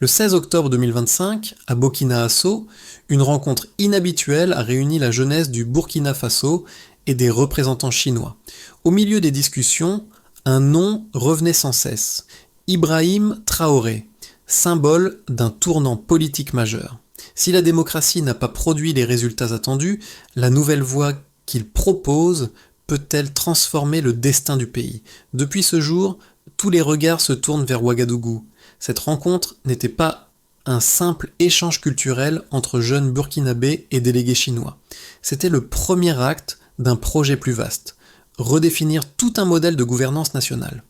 Le 16 octobre 2025, à Burkina Faso, une rencontre inhabituelle a réuni la jeunesse du Burkina Faso et des représentants chinois. Au milieu des discussions, un nom revenait sans cesse, Ibrahim Traoré, symbole d'un tournant politique majeur. Si la démocratie n'a pas produit les résultats attendus, la nouvelle voie qu'il propose peut-elle transformer le destin du pays? Depuis ce jour, tous les regards se tournent vers Ouagadougou. Cette rencontre n'était pas un simple échange culturel entre jeunes burkinabés et délégués chinois. C'était le premier acte d'un projet plus vaste, redéfinir tout un modèle de gouvernance nationale.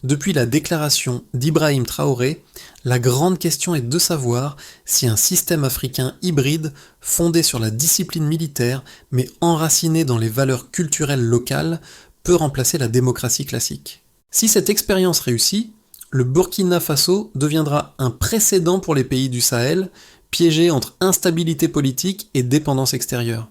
Depuis la déclaration d'Ibrahim Traoré, la grande question est de savoir si un système africain hybride, fondé sur la discipline militaire, mais enraciné dans les valeurs culturelles locales, peut remplacer la démocratie classique. Si cette expérience réussit, le Burkina Faso deviendra un précédent pour les pays du Sahel, piégés entre instabilité politique et dépendance extérieure.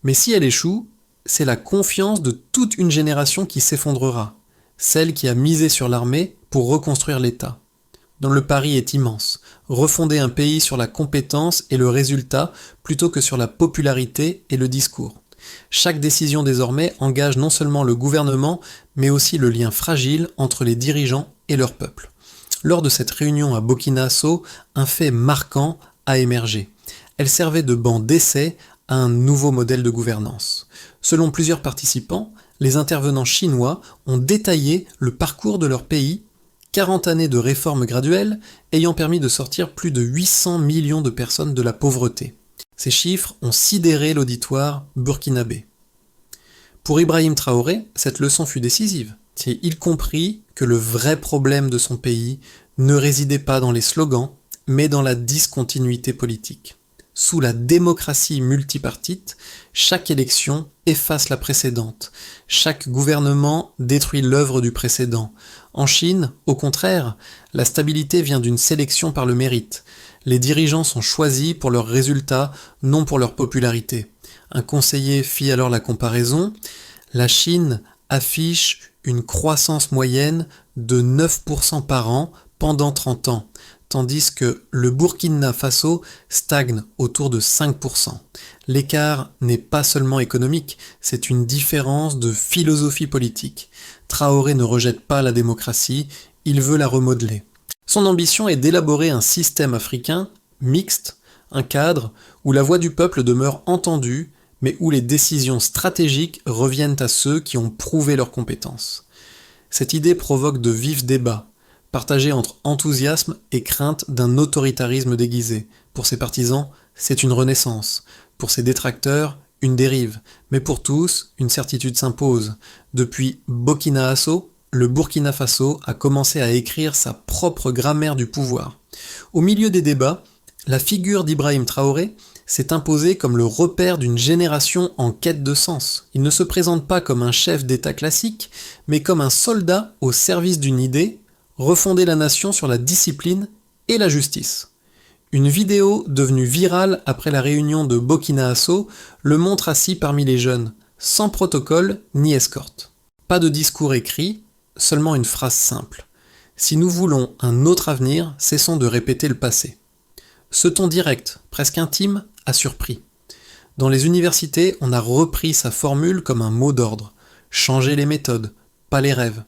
Mais si elle échoue, c'est la confiance de toute une génération qui s'effondrera, celle qui a misé sur l'armée pour reconstruire l'État. Dont le pari est immense, refonder un pays sur la compétence et le résultat plutôt que sur la popularité et le discours. Chaque décision désormais engage non seulement le gouvernement, mais aussi le lien fragile entre les dirigeants et leur peuple. Lors de cette réunion à Burkina Faso, un fait marquant a émergé. Elle servait de banc d'essai à un nouveau modèle de gouvernance. Selon plusieurs participants, les intervenants chinois ont détaillé le parcours de leur pays, 40 années de réformes graduelles ayant permis de sortir plus de 800 millions de personnes de la pauvreté. Ces chiffres ont sidéré l'auditoire burkinabé. Pour Ibrahim Traoré, cette leçon fut décisive. Il comprit que le vrai problème de son pays ne résidait pas dans les slogans, mais dans la discontinuité politique. Sous la démocratie multipartite, chaque élection efface la précédente. Chaque gouvernement détruit l'œuvre du précédent. En Chine, au contraire, la stabilité vient d'une sélection par le mérite. Les dirigeants sont choisis pour leurs résultats, non pour leur popularité. Un conseiller fit alors la comparaison. La Chine affiche une croissance moyenne de 9% par an pendant 30 ans, tandis que le Burkina Faso stagne autour de 5%. L'écart n'est pas seulement économique, c'est une différence de philosophie politique. Traoré ne rejette pas la démocratie, il veut la remodeler. Son ambition est d'élaborer un système africain mixte, un cadre où la voix du peuple demeure entendue, mais où les décisions stratégiques reviennent à ceux qui ont prouvé leurs compétences. Cette idée provoque de vifs débats, partagés entre enthousiasme et crainte d'un autoritarisme déguisé. Pour ses partisans, c'est une renaissance. Pour ses détracteurs, une dérive. Mais pour tous, une certitude s'impose. Depuis Burkina Faso, le Burkina Faso a commencé à écrire sa propre grammaire du pouvoir. Au milieu des débats, la figure d'Ibrahim Traoré s'est imposée comme le repère d'une génération en quête de sens. Il ne se présente pas comme un chef d'État classique, mais comme un soldat au service d'une idée, refonder la nation sur la discipline et la justice. Une vidéo devenue virale après la réunion de Burkina Faso le montre assis parmi les jeunes, sans protocole ni escorte. Pas de discours écrit, seulement une phrase simple. Si nous voulons un autre avenir, cessons de répéter le passé. Ce ton direct, presque intime, a surpris. Dans les universités, on a repris sa formule comme un mot d'ordre. Changer les méthodes, pas les rêves.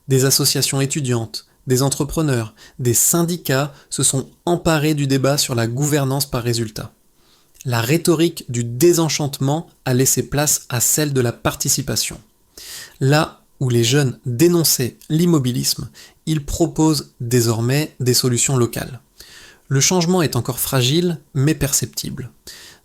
Des associations étudiantes, des entrepreneurs, des syndicats se sont emparés du débat sur la gouvernance par résultat. La rhétorique du désenchantement a laissé place à celle de la participation. Là où les jeunes dénonçaient l'immobilisme, ils proposent désormais des solutions locales. Le changement est encore fragile, mais perceptible.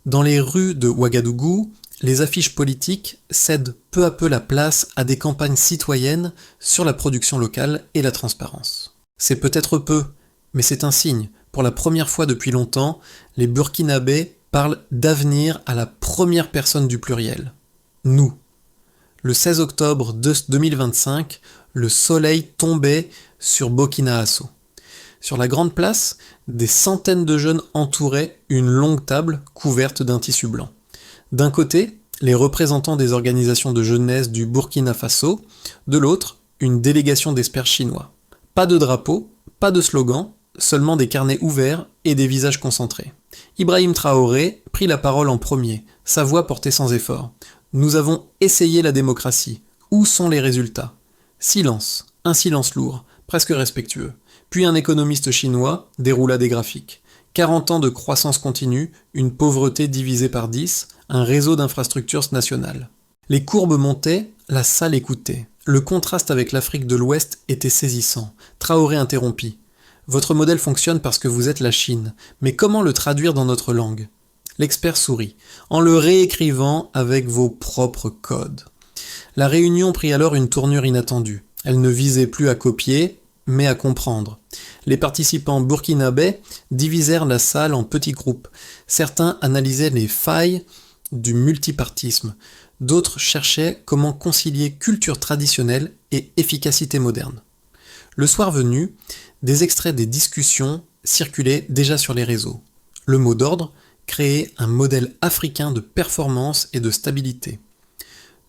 Dans les rues de Ouagadougou, les affiches politiques cèdent peu à peu la place à des campagnes citoyennes sur la production locale et la transparence. C'est peut-être peu, mais c'est un signe. Pour la première fois depuis longtemps, les Burkinabés parlent d'avenir à la première personne du pluriel. Nous. Le 16 octobre 2025, le soleil tombait sur Burkina Faso. Sur la grande place, des centaines de jeunes entouraient une longue table couverte d'un tissu blanc. D'un côté, les représentants des organisations de jeunesse du Burkina Faso, de l'autre, une délégation d'experts chinois. Pas de drapeau, pas de slogan, seulement des carnets ouverts et des visages concentrés. Ibrahim Traoré prit la parole en premier, sa voix portait sans effort. Nous avons essayé la démocratie. Où sont les résultats ? Silence, un silence lourd, presque respectueux. Puis un économiste chinois déroula des graphiques. 40 ans de croissance continue, une pauvreté divisée par 10, un réseau d'infrastructures nationales. Les courbes montaient, la salle écoutait. Le contraste avec l'Afrique de l'Ouest était saisissant. Traoré interrompit. Votre modèle fonctionne parce que vous êtes la Chine, mais comment le traduire dans notre langue ? L'expert sourit, en le réécrivant avec vos propres codes. La réunion prit alors une tournure inattendue. Elle ne visait plus à copier, mais à comprendre. Les participants burkinabés divisèrent la salle en petits groupes. Certains analysaient les failles du multipartisme. D'autres cherchaient comment concilier culture traditionnelle et efficacité moderne. Le soir venu, des extraits des discussions circulaient déjà sur les réseaux. Le mot d'ordre, créer un modèle africain de performance et de stabilité.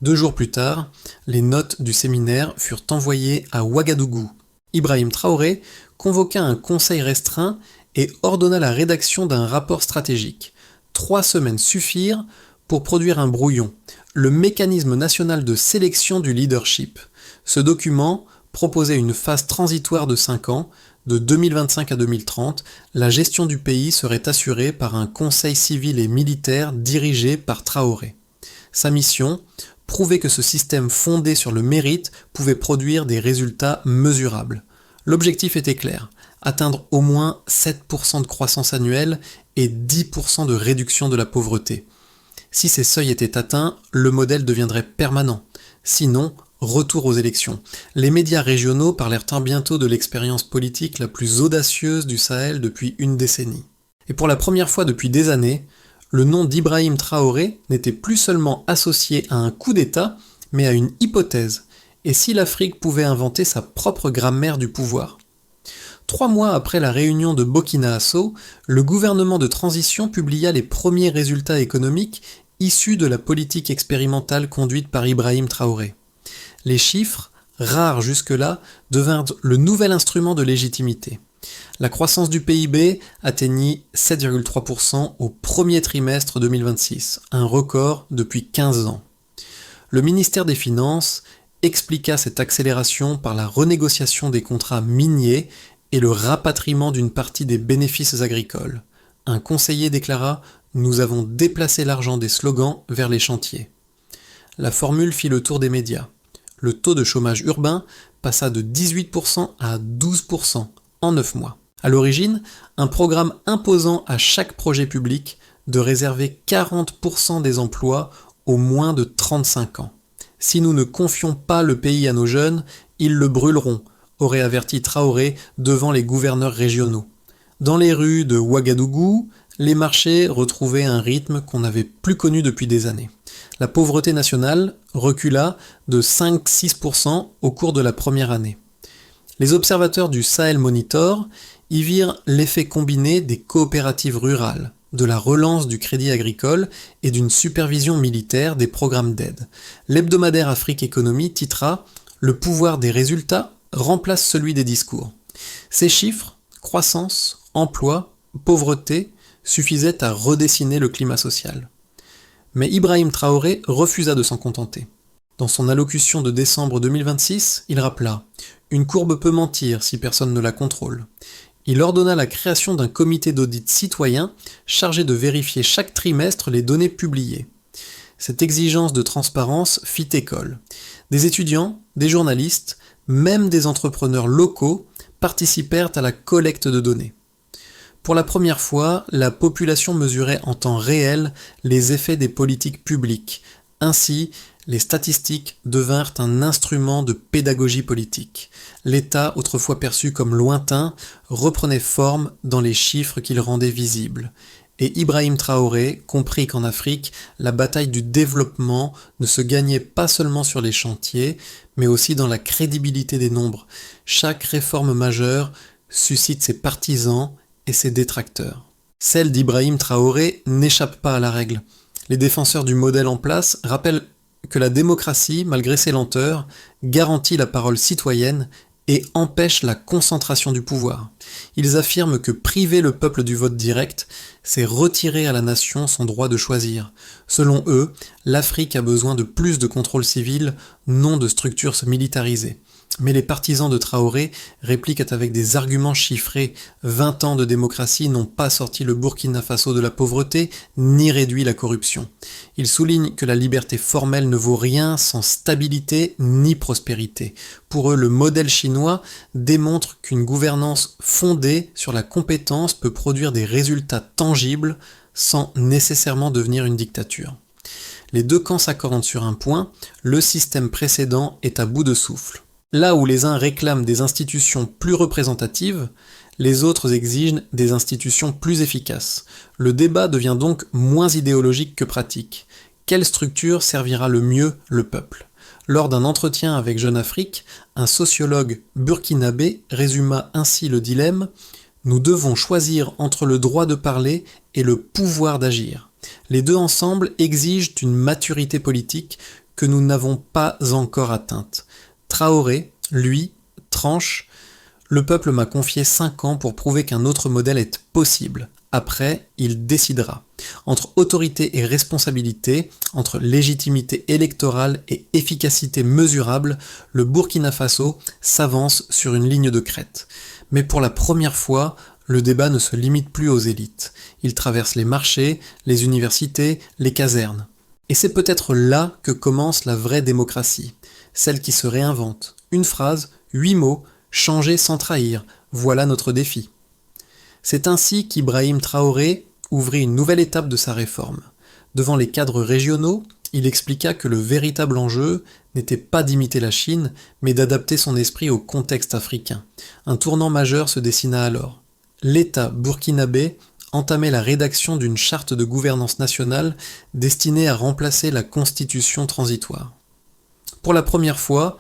2 jours plus tard, les notes du séminaire furent envoyées à Ouagadougou. Ibrahim Traoré convoqua un conseil restreint et ordonna la rédaction d'un rapport stratégique. 3 semaines suffirent pour produire un brouillon, le mécanisme national de sélection du leadership. Ce document proposait une phase transitoire de 5 ans, de 2025 à 2030, la gestion du pays serait assurée par un conseil civil et militaire dirigé par Traoré. Sa mission, prouver que ce système fondé sur le mérite pouvait produire des résultats mesurables. L'objectif était clair, atteindre au moins 7% de croissance annuelle et 10% de réduction de la pauvreté. Si ces seuils étaient atteints, le modèle deviendrait permanent. Sinon, retour aux élections. Les médias régionaux parlèrent bientôt de l'expérience politique la plus audacieuse du Sahel depuis une décennie. Et pour la première fois depuis des années, le nom d'Ibrahim Traoré n'était plus seulement associé à un coup d'État, mais à une hypothèse. Et si l'Afrique pouvait inventer sa propre grammaire du pouvoir ? 3 mois après la réunion de Burkina-Faso, le gouvernement de transition publia les premiers résultats économiques issus de la politique expérimentale conduite par Ibrahim Traoré. Les chiffres, rares jusque-là, devinrent le nouvel instrument de légitimité. La croissance du PIB atteignit 7,3% au premier trimestre 2026, un record depuis 15 ans. Le ministère des Finances expliqua cette accélération par la renégociation des contrats miniers et le rapatriement d'une partie des bénéfices agricoles. Un conseiller déclara « Nous avons déplacé l'argent des slogans vers les chantiers ». La formule fit le tour des médias. Le taux de chômage urbain passa de 18% à 12% en 9 mois. À l'origine, un programme imposant à chaque projet public de réserver 40% des emplois aux moins de 35 ans. Si nous ne confions pas le pays à nos jeunes, ils le brûleront, aurait averti Traoré devant les gouverneurs régionaux. Dans les rues de Ouagadougou, les marchés retrouvaient un rythme qu'on n'avait plus connu depuis des années. La pauvreté nationale recula de 5-6% au cours de la première année. Les observateurs du Sahel Monitor y virent l'effet combiné des coopératives rurales, de la relance du crédit agricole et d'une supervision militaire des programmes d'aide. L'hebdomadaire Afrique Économie titra « Le pouvoir des résultats remplace celui des discours ». Ces chiffres, croissance, emploi, pauvreté, suffisaient à redessiner le climat social. Mais Ibrahim Traoré refusa de s'en contenter. Dans son allocution de décembre 2026, il rappela « Une courbe peut mentir si personne ne la contrôle ». Il ordonna la création d'un comité d'audit citoyen chargé de vérifier chaque trimestre les données publiées. Cette exigence de transparence fit école. Des étudiants, des journalistes, même des entrepreneurs locaux participèrent à la collecte de données. Pour la première fois, la population mesurait en temps réel les effets des politiques publiques. Ainsi, les statistiques devinrent un instrument de pédagogie politique. L'État, autrefois perçu comme lointain, reprenait forme dans les chiffres qu'il rendait visibles. Et Ibrahim Traoré comprit qu'en Afrique, la bataille du développement ne se gagnait pas seulement sur les chantiers, mais aussi dans la crédibilité des nombres. Chaque réforme majeure suscite ses partisans et ses détracteurs. Celle d'Ibrahim Traoré n'échappe pas à la règle. Les défenseurs du modèle en place rappellent que la démocratie, malgré ses lenteurs, garantit la parole citoyenne et empêchent la concentration du pouvoir. Ils affirment que priver le peuple du vote direct, c'est retirer à la nation son droit de choisir. Selon eux, l'Afrique a besoin de plus de contrôle civil, non de structures militarisées. Mais les partisans de Traoré répliquent avec des arguments chiffrés. 20 ans de démocratie n'ont pas sorti le Burkina Faso de la pauvreté, ni réduit la corruption. Ils soulignent que la liberté formelle ne vaut rien sans stabilité ni prospérité. Pour eux, le modèle chinois démontre qu'une gouvernance fondée sur la compétence peut produire des résultats tangibles sans nécessairement devenir une dictature. Les deux camps s'accordent sur un point, le système précédent est à bout de souffle. Là où les uns réclament des institutions plus représentatives, les autres exigent des institutions plus efficaces. Le débat devient donc moins idéologique que pratique. Quelle structure servira le mieux le peuple ? Lors d'un entretien avec Jeune Afrique, un sociologue burkinabé résuma ainsi le dilemme « Nous devons choisir entre le droit de parler et le pouvoir d'agir. Les deux ensemble exigent une maturité politique que nous n'avons pas encore atteinte. » Traoré, lui, tranche « Le peuple m'a confié 5 ans pour prouver qu'un autre modèle est possible. Après, il décidera. » Entre autorité et responsabilité, entre légitimité électorale et efficacité mesurable, le Burkina Faso s'avance sur une ligne de crête. Mais pour la première fois, le débat ne se limite plus aux élites. Il traverse les marchés, les universités, les casernes. Et c'est peut-être là que commence la vraie démocratie. Celle qui se réinvente. Une phrase, 8 mots, changer sans trahir. Voilà notre défi. C'est ainsi qu'Ibrahim Traoré ouvrit une nouvelle étape de sa réforme. Devant les cadres régionaux, il expliqua que le véritable enjeu n'était pas d'imiter la Chine, mais d'adapter son esprit au contexte africain. Un tournant majeur se dessina alors. L'État burkinabé entamait la rédaction d'une charte de gouvernance nationale destinée à remplacer la constitution transitoire. Pour la première fois,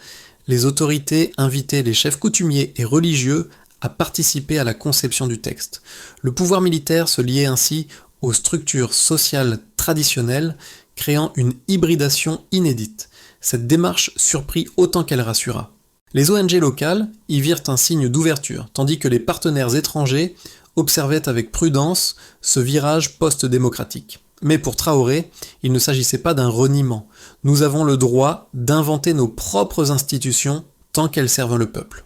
les autorités invitaient les chefs coutumiers et religieux à participer à la conception du texte. Le pouvoir militaire se liait ainsi aux structures sociales traditionnelles, créant une hybridation inédite. Cette démarche surprit autant qu'elle rassura. Les ONG locales y virent un signe d'ouverture, tandis que les partenaires étrangers observaient avec prudence ce virage post-démocratique. Mais pour Traoré, il ne s'agissait pas d'un reniement. Nous avons le droit d'inventer nos propres institutions tant qu'elles servent le peuple.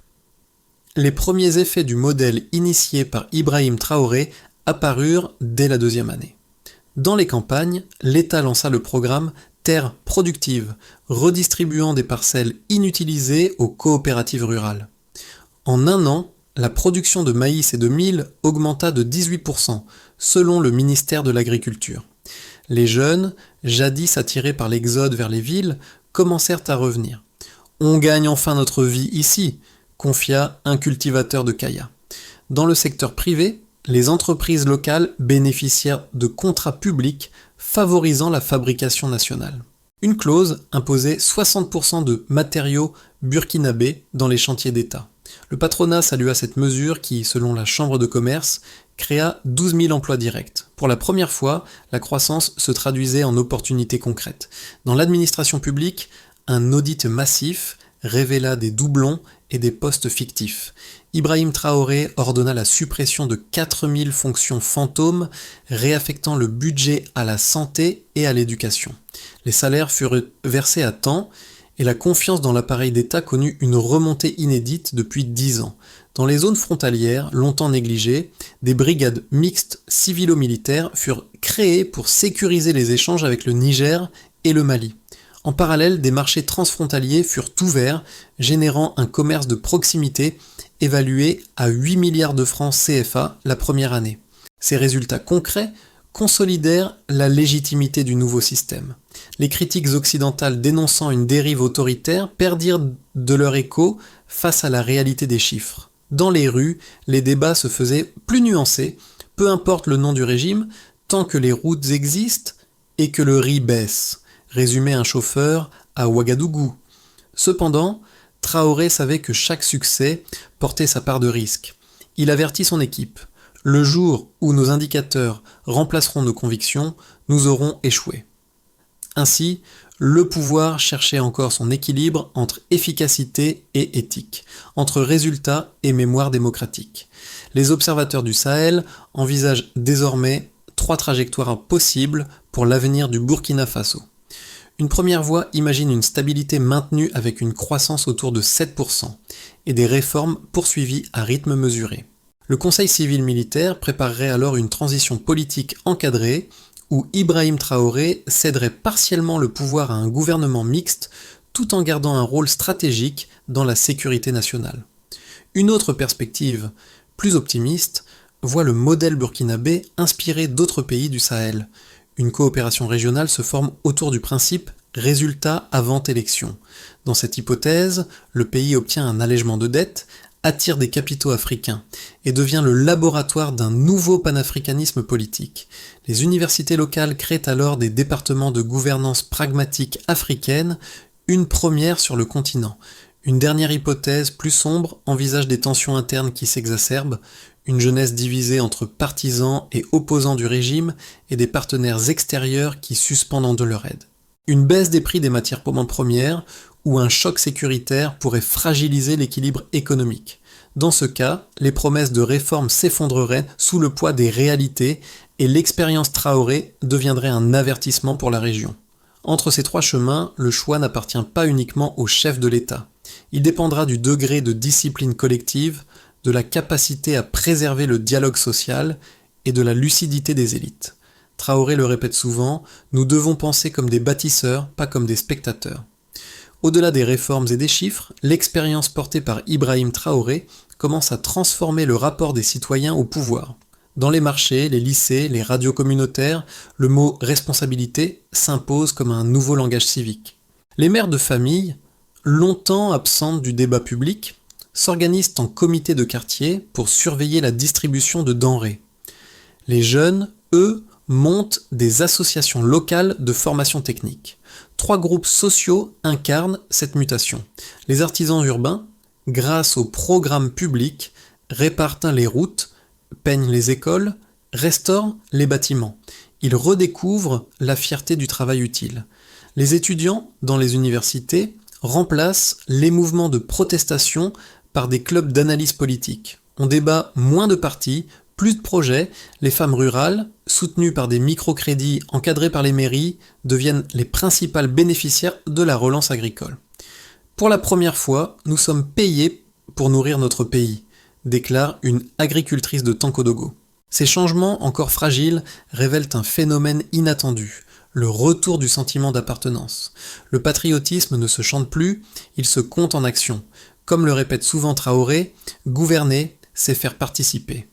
Les premiers effets du modèle initié par Ibrahim Traoré apparurent dès la 2e année. Dans les campagnes, l'État lança le programme Terres productives, redistribuant des parcelles inutilisées aux coopératives rurales. En un an, la production de maïs et de mil augmenta de 18%, selon le ministère de l'Agriculture. Les jeunes, jadis attirés par l'exode vers les villes, commencèrent à revenir. « On gagne enfin notre vie ici », confia un cultivateur de Kaya. Dans le secteur privé, les entreprises locales bénéficièrent de contrats publics favorisant la fabrication nationale. Une clause imposait 60% de matériaux burkinabés dans les chantiers d'État. Le patronat salua cette mesure qui, selon la Chambre de commerce, créa 12 000 emplois directs. Pour la première fois, la croissance se traduisait en opportunités concrètes. Dans l'administration publique, un audit massif révéla des doublons et des postes fictifs. Ibrahim Traoré ordonna la suppression de 4000 fonctions fantômes, réaffectant le budget à la santé et à l'éducation. Les salaires furent versés à temps et la confiance dans l'appareil d'État connut une remontée inédite depuis 10 ans. Dans les zones frontalières, longtemps négligées, des brigades mixtes civilo-militaires furent créées pour sécuriser les échanges avec le Niger et le Mali. En parallèle, des marchés transfrontaliers furent ouverts, générant un commerce de proximité évalué à 8 milliards de francs CFA la première année. Ces résultats concrets consolidèrent la légitimité du nouveau système. Les critiques occidentales dénonçant une dérive autoritaire perdirent de leur écho face à la réalité des chiffres. Dans les rues, les débats se faisaient plus nuancés, peu importe le nom du régime, tant que les routes existent et que le riz baisse, résumait un chauffeur à Ouagadougou. Cependant, Traoré savait que chaque succès portait sa part de risque. Il avertit son équipe. Le jour où nos indicateurs remplaceront nos convictions, nous aurons échoué. Ainsi, le pouvoir cherchait encore son équilibre entre efficacité et éthique, entre résultats et mémoire démocratique. Les observateurs du Sahel envisagent désormais 3 trajectoires possibles pour l'avenir du Burkina Faso. Une première voie imagine une stabilité maintenue avec une croissance autour de 7% et des réformes poursuivies à rythme mesuré. Le Conseil civil militaire préparerait alors une transition politique encadrée où Ibrahim Traoré céderait partiellement le pouvoir à un gouvernement mixte tout en gardant un rôle stratégique dans la sécurité nationale. Une autre perspective, plus optimiste, voit le modèle burkinabé inspiré d'autres pays du Sahel. Une coopération régionale se forme autour du principe résultat avant élection. Dans cette hypothèse, le pays obtient un allègement de dette, attire des capitaux africains et devient le laboratoire d'un nouveau panafricanisme politique. Les universités locales créent alors des départements de gouvernance pragmatique africaine, une première sur le continent. Une dernière hypothèse, plus sombre, envisage des tensions internes qui s'exacerbent, une jeunesse divisée entre partisans et opposants du régime et des partenaires extérieurs qui suspendent de leur aide. Une baisse des prix des matières premières ou un choc sécuritaire pourrait fragiliser l'équilibre économique. Dans ce cas, les promesses de réforme s'effondreraient sous le poids des réalités et l'expérience Traoré deviendrait un avertissement pour la région. Entre ces 3 chemins, le choix n'appartient pas uniquement au chef de l'État. Il dépendra du degré de discipline collective, de la capacité à préserver le dialogue social et de la lucidité des élites. Traoré le répète souvent, nous devons penser comme des bâtisseurs, pas comme des spectateurs. Au-delà des réformes et des chiffres, l'expérience portée par Ibrahim Traoré commence à transformer le rapport des citoyens au pouvoir. Dans les marchés, les lycées, les radios communautaires, le mot responsabilité s'impose comme un nouveau langage civique. Les mères de famille, longtemps absentes du débat public, s'organisent en comités de quartier pour surveiller la distribution de denrées. Les jeunes, eux, montent des associations locales de formation technique. 3 groupes sociaux incarnent cette mutation. Les artisans urbains, grâce aux programmes publics, réparent les routes, peignent les écoles, restaurent les bâtiments. Ils redécouvrent la fierté du travail utile. Les étudiants, dans les universités, remplacent les mouvements de protestation par des clubs d'analyse politique. On débat moins de partis, plus de projets, les femmes rurales, soutenues par des microcrédits encadrés par les mairies, deviennent les principales bénéficiaires de la relance agricole. Pour la première fois, nous sommes payés pour nourrir notre pays, déclare une agricultrice de Tankodogo. Ces changements, encore fragiles, révèlent un phénomène inattendu, le retour du sentiment d'appartenance. Le patriotisme ne se chante plus, il se compte en action. Comme le répète souvent Traoré, gouverner, c'est faire participer.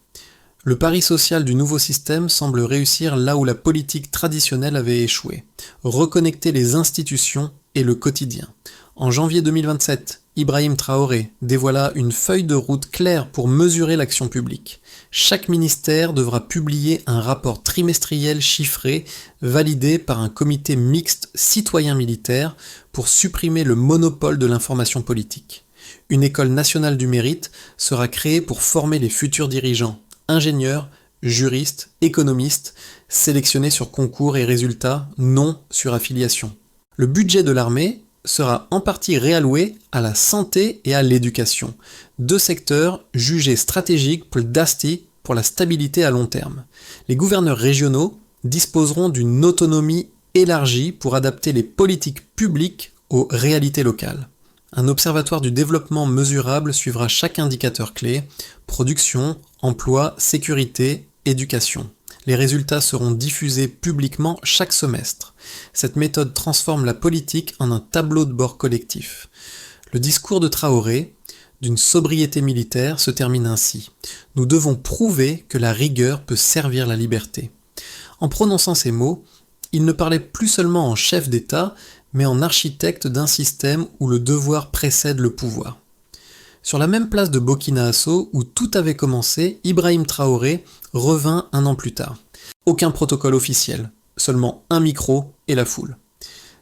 Le pari social du nouveau système semble réussir là où la politique traditionnelle avait échoué. Reconnecter les institutions et le quotidien. En janvier 2027, Ibrahim Traoré dévoila une feuille de route claire pour mesurer l'action publique. Chaque ministère devra publier un rapport trimestriel chiffré, validé par un comité mixte citoyen-militaire pour supprimer le monopole de l'information politique. Une école nationale du mérite sera créée pour former les futurs dirigeants, ingénieurs, juristes, économistes, sélectionnés sur concours et résultats, non sur affiliation. Le budget de l'armée sera en partie réalloué à la santé et à l'éducation, 2 secteurs jugés stratégiques pour la stabilité à long terme. Les gouverneurs régionaux disposeront d'une autonomie élargie pour adapter les politiques publiques aux réalités locales. Un observatoire du développement mesurable suivra chaque indicateur clé, production, emploi, sécurité, éducation. Les résultats seront diffusés publiquement chaque semestre. Cette méthode transforme la politique en un tableau de bord collectif. Le discours de Traoré, d'une sobriété militaire, se termine ainsi. Nous devons prouver que la rigueur peut servir la liberté. En prononçant ces mots, il ne parlait plus seulement en chef d'État, mais en architecte d'un système où le devoir précède le pouvoir. Sur la même place de Burkina Faso, où tout avait commencé, Ibrahim Traoré revint 1 an plus tard. Aucun protocole officiel, seulement un micro et la foule.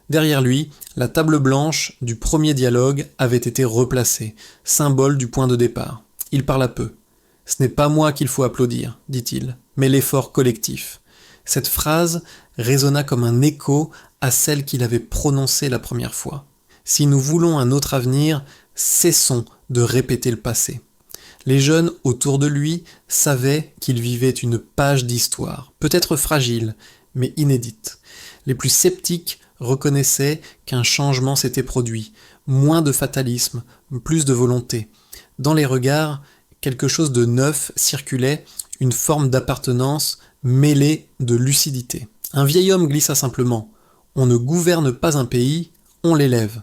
Derrière lui, la table blanche du premier dialogue avait été replacée, symbole du point de départ. Il parla peu. « Ce n'est pas moi qu'il faut applaudir, dit-il, mais l'effort collectif. » Cette phrase résonna comme un écho à celle qu'il avait prononcée la première fois. Si nous voulons un autre avenir, cessons de répéter le passé. Les jeunes autour de lui savaient qu'il vivait une page d'histoire, peut-être fragile, mais inédite. Les plus sceptiques reconnaissaient qu'un changement s'était produit, moins de fatalisme, plus de volonté. Dans les regards, quelque chose de neuf circulait, une forme d'appartenance mêlée de lucidité. Un vieil homme glissa simplement « On ne gouverne pas un pays, on l'élève ».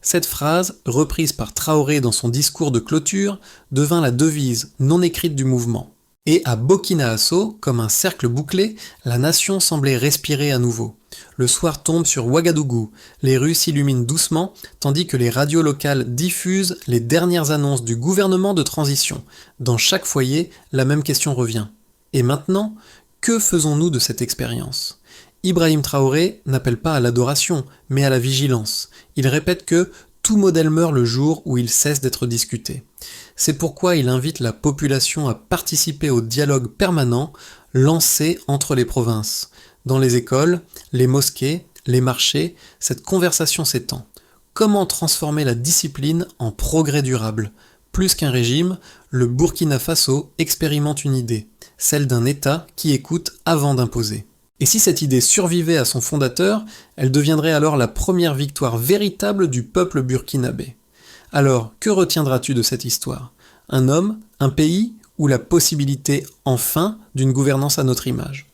Cette phrase, reprise par Traoré dans son discours de clôture, devint la devise non écrite du mouvement. Et à Burkina Faso, comme un cercle bouclé, la nation semblait respirer à nouveau. Le soir tombe sur Ouagadougou, les rues s'illuminent doucement, tandis que les radios locales diffusent les dernières annonces du gouvernement de transition. Dans chaque foyer, la même question revient. Et maintenant, que faisons-nous de cette expérience ? Ibrahim Traoré n'appelle pas à l'adoration, mais à la vigilance. Il répète que tout modèle meurt le jour où il cesse d'être discuté. C'est pourquoi il invite la population à participer au dialogue permanent lancé entre les provinces. Dans les écoles, les mosquées, les marchés, cette conversation s'étend. Comment transformer la discipline en progrès durable ? Plus qu'un régime, le Burkina Faso expérimente une idée, celle d'un État qui écoute avant d'imposer. Et si cette idée survivait à son fondateur, elle deviendrait alors la première victoire véritable du peuple burkinabé. Alors, que retiendras-tu de cette histoire ? Un homme, un pays ou la possibilité, enfin, d'une gouvernance à notre image ?